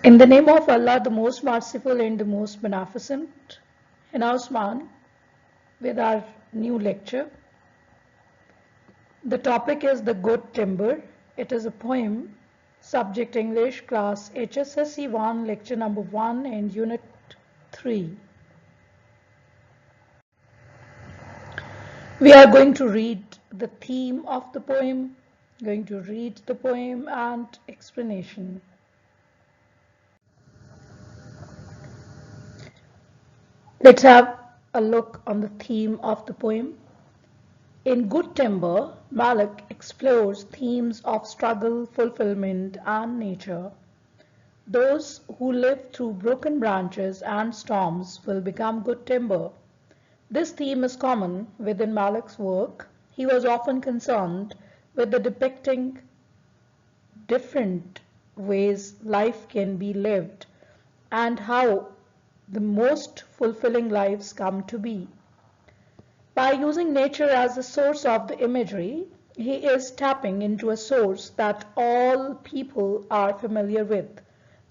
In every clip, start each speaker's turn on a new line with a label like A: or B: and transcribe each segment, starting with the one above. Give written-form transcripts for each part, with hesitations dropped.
A: In the name of Allah, the most merciful and the most beneficent, announcement with our new lecture. The topic is The Good Timber. It is a poem, subject English, class HSSC 1, lecture number 1 and unit 3. We are going to read the theme of the poem, going to read the poem and explanation. Let's have a look on the theme of the poem. In Good Timber, Malik explores themes of struggle, fulfillment, and nature. Those who live through broken branches and storms will become good timber. This theme is common within Malik's work. He was often concerned with the depicting different ways life can be lived and how the most fulfilling lives come to be. By using nature as the source of the imagery, he is tapping into a source that all people are familiar with.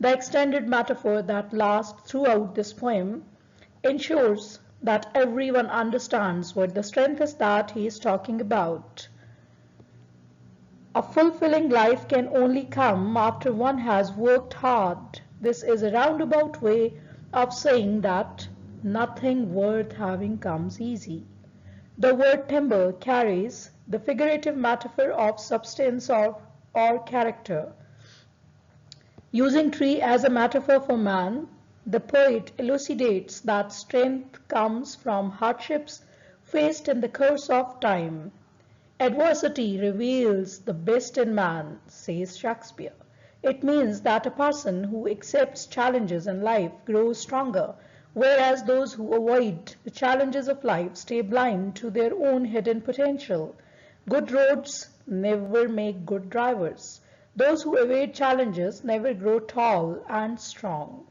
A: The extended metaphor that lasts throughout this poem ensures that everyone understands what the strength is that he is talking about. A fulfilling life can only come after one has worked hard. This is a roundabout way of saying that nothing worth having comes easy. The word timber carries the figurative metaphor of substance or character. Using tree as a metaphor for man, the poet elucidates that strength comes from hardships faced in the course of time. Adversity reveals the best in man, says Shakespeare. It means that a person who accepts challenges in life grows stronger, whereas those who avoid the challenges of life stay blind to their own hidden potential. Good roads never make good drivers. Those who evade challenges never grow tall and strong.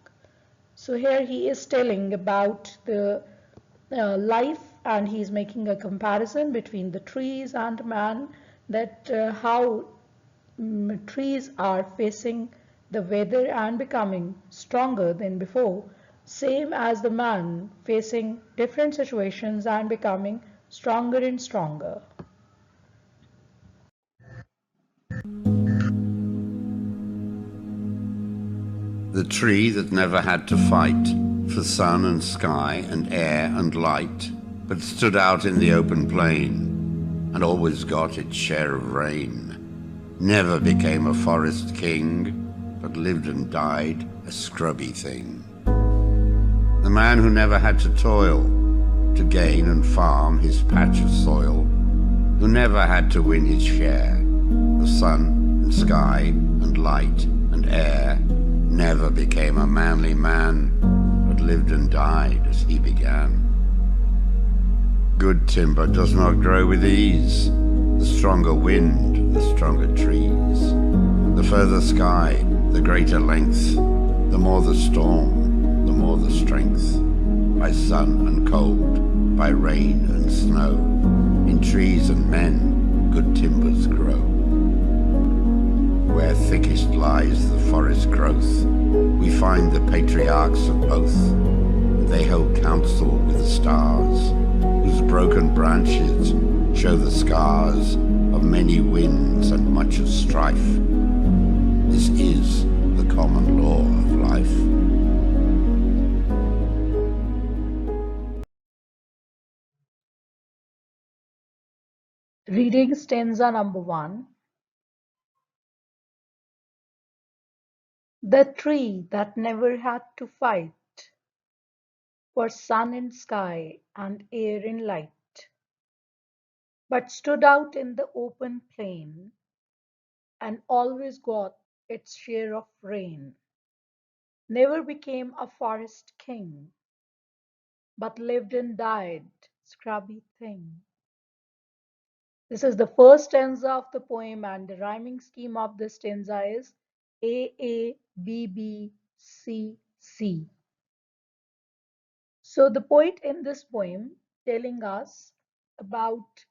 A: So here he is telling about the life, and he's making a comparison between the trees and man, that how trees are facing the weather and becoming stronger than before, same as the man facing different situations and becoming stronger and stronger.
B: The tree that never had to fight for sun and sky and air and light, but stood out in the open plain and always got its share of rain, never became a forest king, but lived and died a scrubby thing. The man who never had to toil to gain and farm his patch of soil, who never had to win his share of sun and sky and light and air, never became a manly man, but lived and died as he began. Good timber does not grow with ease. The stronger wind, the stronger trees. The further sky, the greater length. The more the storm, the more the strength. By sun and cold, by rain and snow, in trees and men, good timbers grow. Where thickest lies the forest growth, we find the patriarchs of both. They hold counsel with the stars, whose broken branches show the scars of many winds and much of strife. This is the common law of life.
A: Reading stanza number 1. The tree that never had to fight for sun and sky and air and light, but stood out in the open plain and always got its share of rain, never became a forest king, but lived and died scrubby thing. This is the first stanza of the poem, and the rhyming scheme of this stanza is A A B B C C. So the poet in this poem telling us about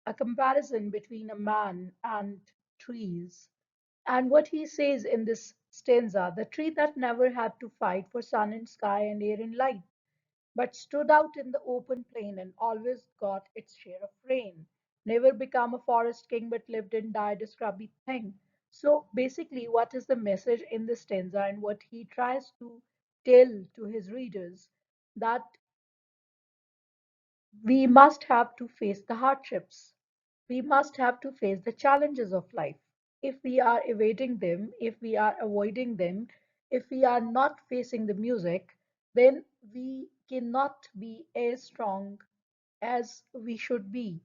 A: a comparison between a man and trees, And what he says in this stanza, the tree that never had to fight for sun and sky and air and light, but stood out in the open plain and always got its share of rain. Never become a forest king, but lived and died a scrubby thing. So basically, what is the message in this stanza and what he tries to tell to his readers? That we must have to face the hardships. We must have to face the challenges of life. If we are evading them, if we are avoiding them, if we are not facing the music, then we cannot be as strong as we should be.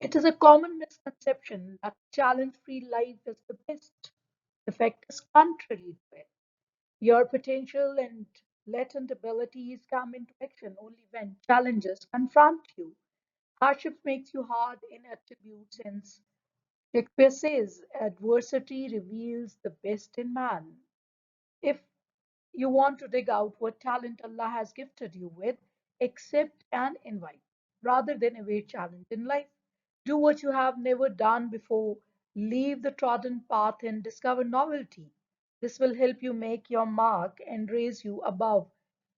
A: It is a common misconception that challenge free life is the best. The fact is contrary to it. Your potential and latent abilities come into action only when challenges confront you. Hardship makes you hard in attributes, since Shakespeare says adversity reveals the best in man. If you want to dig out what talent Allah has gifted you with, accept and invite, rather than evade challenge in life. Do what you have never done before, leave the trodden path and discover novelty. This will help you make your mark and raise you above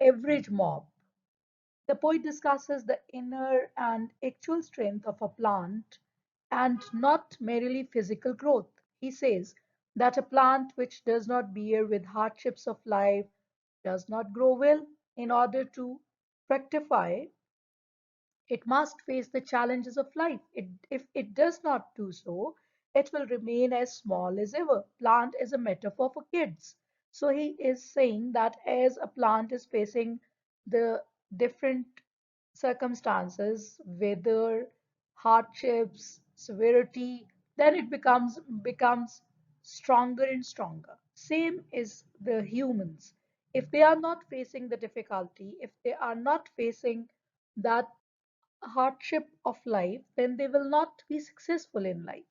A: average mob. The poet discusses the inner and actual strength of a plant and not merely physical growth. He says that a plant which does not bear with hardships of life does not grow well. In order to fructify, it must face the challenges of life. If it does not do so, it will remain as small as ever. Plant is a metaphor for kids. So he is saying that as a plant is facing the different circumstances, weather, hardships, severity, then it becomes stronger and stronger. Same is the humans. If they are not facing the difficulty, if they are not facing that hardship of life, then they will not be successful in life.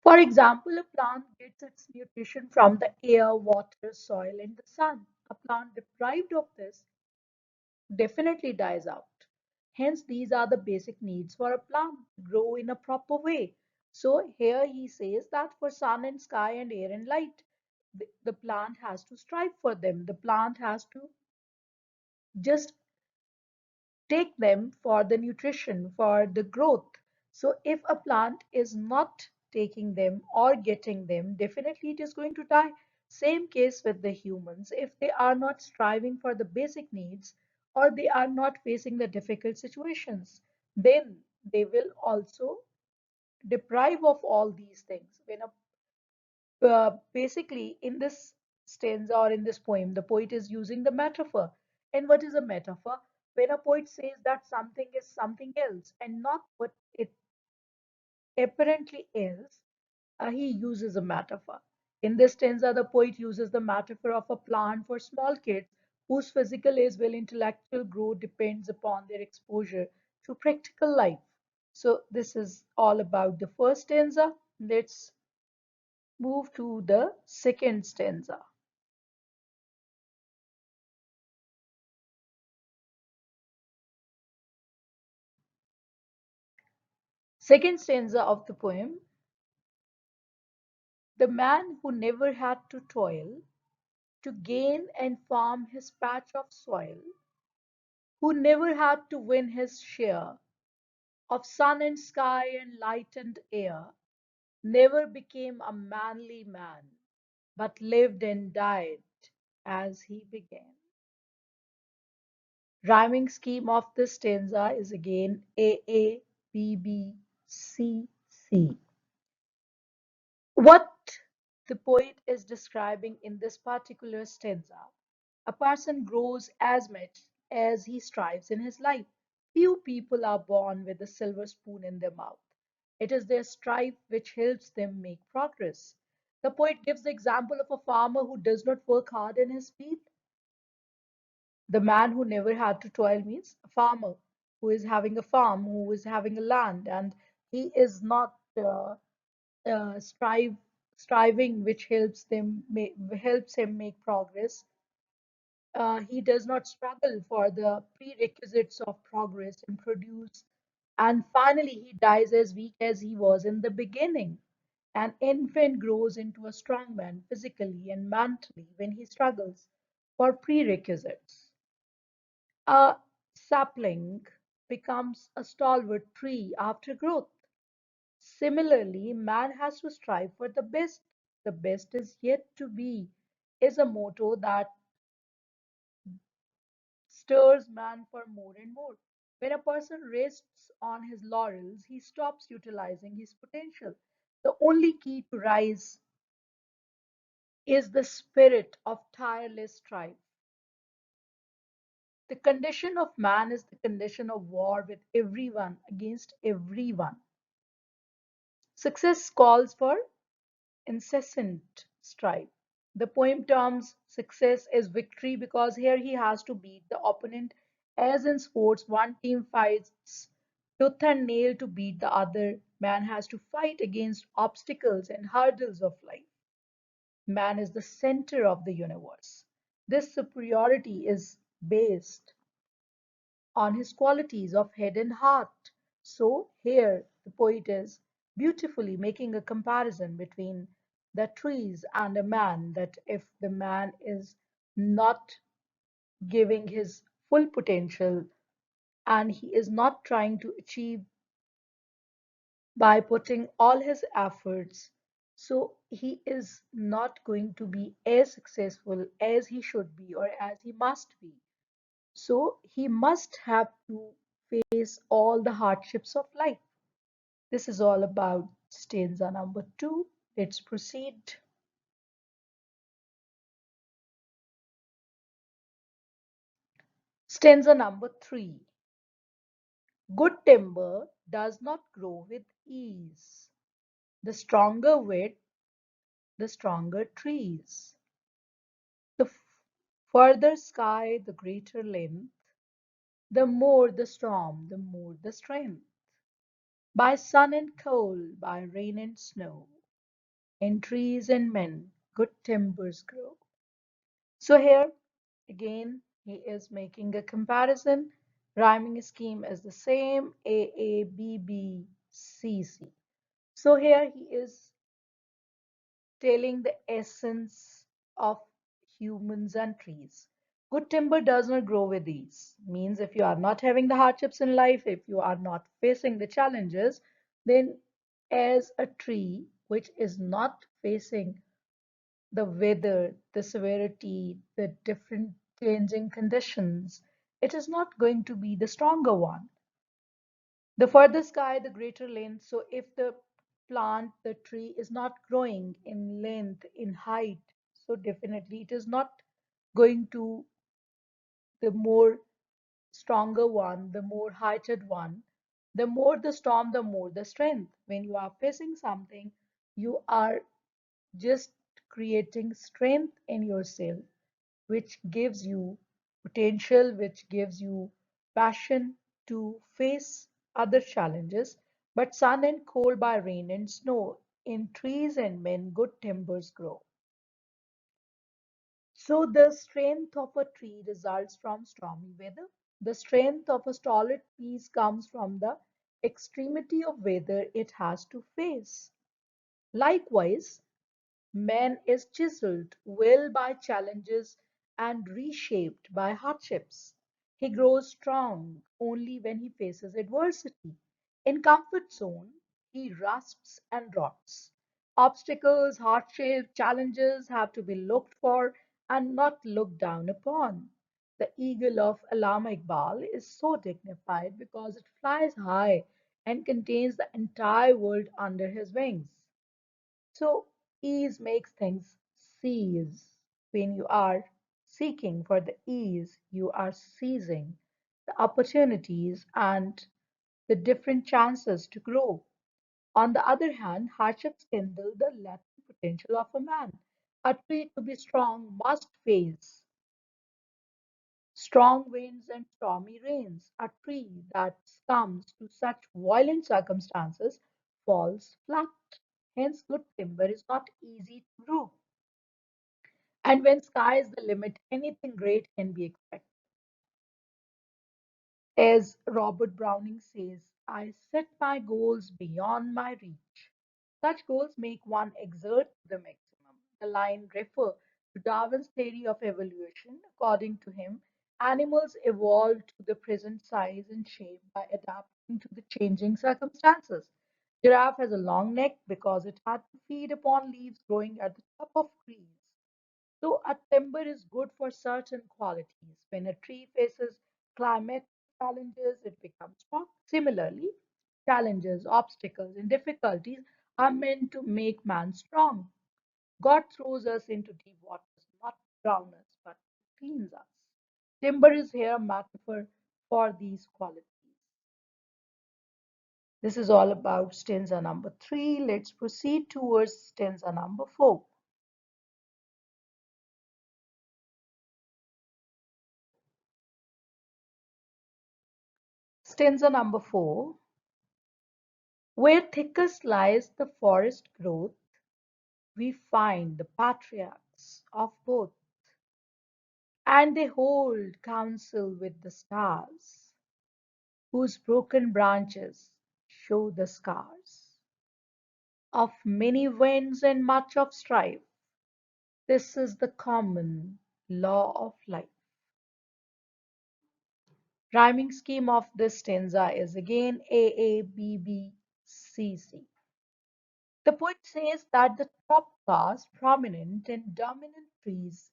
A: For example, a plant gets its nutrition from the air, water, soil, and the sun. A plant deprived of this definitely dies out. Hence, these are the basic needs for a plant to grow in a proper way. So, here he says that for sun and sky and air and light, the plant has to strive for them. The plant has to just take them for the nutrition, for the growth. So if a plant is not taking them or getting them, definitely it is going to die. Same case with the humans. If they are not striving for the basic needs or they are not facing the difficult situations, then they will also deprive of all these things. Basically, in this stanza or in this poem, the poet is using the metaphor. And what is a metaphor? When a poet says that something is something else and not what it apparently is, he uses a metaphor. In this stanza, the poet uses the metaphor of a plant for small kids whose physical as well intellectual growth depends upon their exposure to practical life. So, this is all about the first stanza. Let's move to the second stanza. Second stanza of the poem: the man who never had to toil to gain and farm his patch of soil, who never had to win his share of sun and sky and light and air, never became a manly man, but lived and died as he began. Rhyming scheme of this stanza is again A A B B C C. What the poet is describing in this particular stanza: a person grows as much as he strives in his life. Few people are born with a silver spoon in their mouth. It is their strife which helps them make progress. The poet gives the example of a farmer who does not work hard in his field. The man who never had to toil means a farmer who is having a farm, who is having a land, and he is not striving, which helps him make progress. He does not struggle for the prerequisites of progress and produce And finally, he dies as weak as he was in the beginning. An infant grows into a strong man physically and mentally when he struggles for prerequisites. A sapling becomes a stalwart tree after growth. Similarly, man has to strive for the best. The best is yet to be is a motto that stirs man for more and more. When a person rests on his laurels, he stops utilizing his potential. The only key to rise is the spirit of tireless strife. The condition of man is the condition of war with everyone against everyone. Success calls for incessant strife. The poem terms success as victory because here he has to beat the opponent. As in sports, one team fights tooth and nail to beat the other. Man has to fight against obstacles and hurdles of life. Man is the center of the universe. This superiority is based on his qualities of head and heart. So here the poet is beautifully making a comparison between the trees and a man, that if the man is not giving his full potential and he is not trying to achieve by putting all his efforts, so he is not going to be as successful as he should be or as he must be. So he must have to face all the hardships of life. This is all about stanza number 2. Let's proceed. Stanza number 3. Good timber does not grow with ease. The stronger wood, the stronger trees. The further sky, the greater length. The more the storm, the more the strength. By sun and cold, by rain and snow, in trees and men, good timbers grow. So here again he is making a comparison. Rhyming scheme is the same, A B B C C. So here he is telling the essence of humans and trees. Good timber does not grow with ease. Means if you are not having the hardships in life, if you are not facing the challenges, then as a tree which is not facing the weather, the severity, the different changing conditions, it is not going to be the stronger one. The further sky, the greater length. So if the plant, the tree is not growing in length, in height, so definitely it is not going to the more stronger one, the more heighted one. The more the storm, the more the strength. When you are facing something, you are just creating strength in yourself, which gives you potential, which gives you passion to face other challenges. But sun and cold by rain and snow, in trees and men, good timbers grow. So the strength of a tree results from stormy weather. The strength of a stolid piece comes from the extremity of weather it has to face. Likewise, man is chiseled well by challenges and reshaped by hardships. He grows strong only when he faces adversity. In comfort zone, he rusts and rots. Obstacles, hardships, challenges have to be looked for and not looked down upon. The eagle of Allama Iqbal is so dignified because it flies high and contains the entire world under his wings. So ease makes things seize. When you are seeking for the ease, you are seizing the opportunities and the different chances to grow. On the other hand, hardships kindle the latent potential of a man. A tree to be strong must face strong winds and stormy rains. A tree that succumbs to such violent circumstances falls flat. Hence, good timber is not easy to grow. And when sky is the limit, anything great can be expected. As Robert Browning says, I set my goals beyond my reach. Such goals make one exert to the maximum. The line refers to Darwin's theory of evolution. According to him, animals evolved to the present size and shape by adapting to the changing circumstances. Giraffe has a long neck because it had to feed upon leaves growing at the top of trees. So a timber is good for certain qualities. When a tree faces climate challenges, it becomes strong. Similarly, challenges, obstacles, and difficulties are meant to make man strong. God throws us into deep waters, not to drown us, but to cleanse us. Timber is here a metaphor for these qualities. This is all about stanza number 3. Let's proceed towards stanza number 4. Stanza number 4. Where thickest lies the forest growth, we find the patriarchs of both, and they hold counsel with the stars, whose broken branches show the scars of many winds and much of strife. This is the common law of life. Rhyming scheme of this stanza is again AABBCC. The poet says that the top class, prominent and dominant trees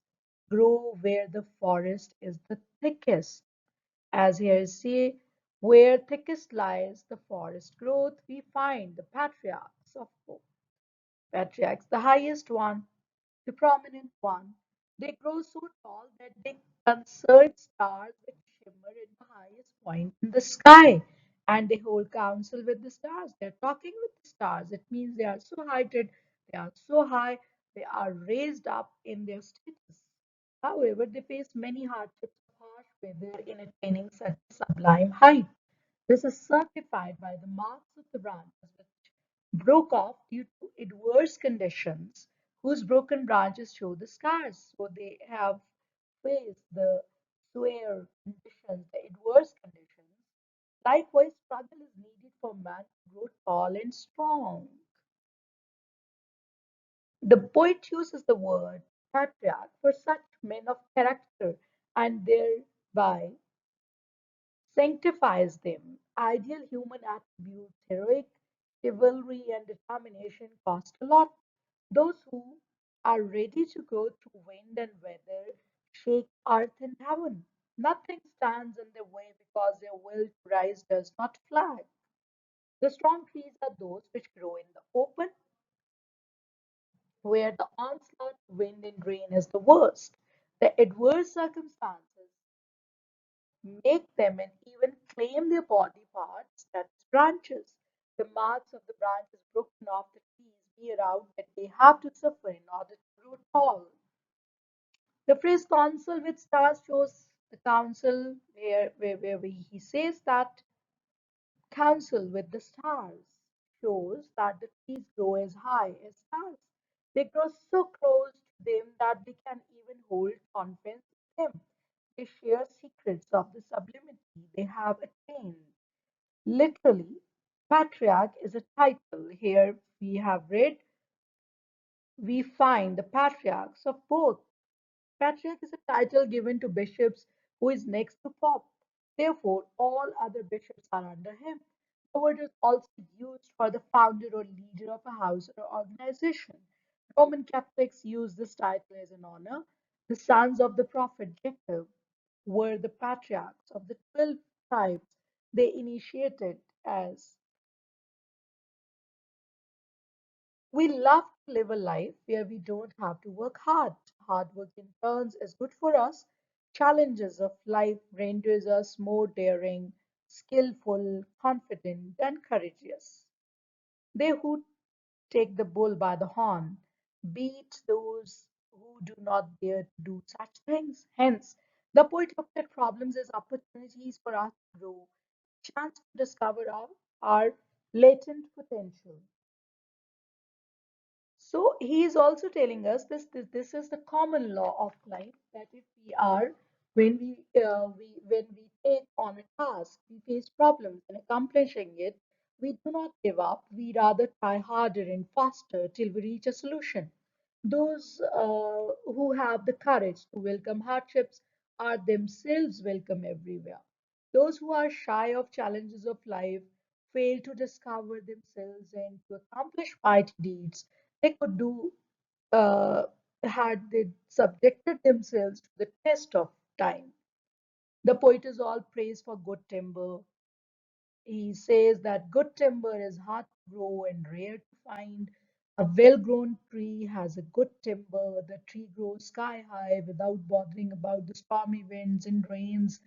A: grow where the forest is the thickest. As here is say, where thickest lies the forest growth, we find the patriarchs of both. Patriarchs, the highest one, the prominent one. They grow so tall that they concert stars which shimmer at the highest point in the sky. And they hold counsel with the stars. They're talking with the stars. It means they are so heighted, they are so high, they are raised up in their status. However, they face many hardships of harsh weather in attaining such a sublime height. This is certified by the marks of the branches which broke off due to adverse conditions, whose broken branches show the scars. So they have faced the severe conditions, the adverse conditions. Likewise, struggle is needed for man to grow tall and strong. The poet uses the word patriarch for such men of character and thereby sanctifies them. Ideal human attributes, heroic chivalry, and determination cost a lot. Those who are ready to go through wind and weather shake earth and heaven. Nothing stands in their way because their will to rise does not flag. The strong trees are those which grow in the open, where the onslaught, wind, and rain is the worst. The adverse circumstances make them and even claim their body parts, that is, branches. The marks of the branches broken off the trees bear out that they have to suffer in order to grow tall. The phrase counsel with stars shows the counsel he says that counsel with the stars shows that the trees grow as high as stars. They grow so close to them that they can even hold conference with them. They share secrets of the sublimity they have attained. Literally, patriarch is a title. Here we have read, we find the patriarchs of both. Patriarch is a title given to bishops who is next to Pope. Therefore, all other bishops are under him. The word is also used for the founder or leader of a house or organization. Roman Catholics use this title as an honor. The sons of the prophet Jacob were the patriarchs of the 12 tribes they initiated as. We love to live a life where we don't have to work hard. Hard work in turns is good for us. Challenges of life renders us more daring, skillful, confident, and courageous. They who take the bull by the horn beat those who do not dare to do such things. Hence, the poet looked at problems as opportunities for us to grow, chance to discover our latent potential. So he is also telling us this is the common law of life that if we are When we take on a task, we face problems in accomplishing it. We do not give up. We rather try harder and faster till we reach a solution. Those who have the courage to welcome hardships are themselves welcome everywhere. Those who are shy of challenges of life fail to discover themselves and to accomplish mighty deeds they could do uh, had they subjected themselves to the test of time. The poet is all praise for good timber. He says that good timber is hard to grow and rare to find. A well grown tree has a good timber. The tree grows sky high without bothering about the stormy winds and rains.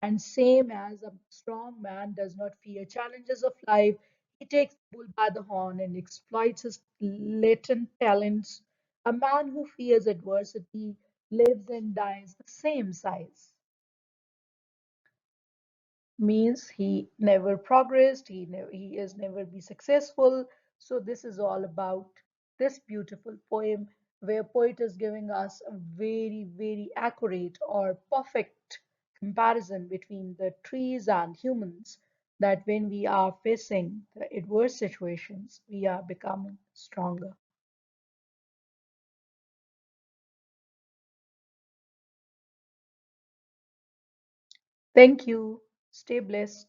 A: And same as a strong man does not fear challenges of life, he takes the bull by the horn and exploits his latent talents. A man who fears adversity lives and dies the same size. Means he never progressed, he is never be successful. So this is all about this beautiful poem where poet is giving us a very, very accurate or perfect comparison between the trees and humans, that when we are facing the adverse situations, we are becoming stronger. Thank you. Stay blessed.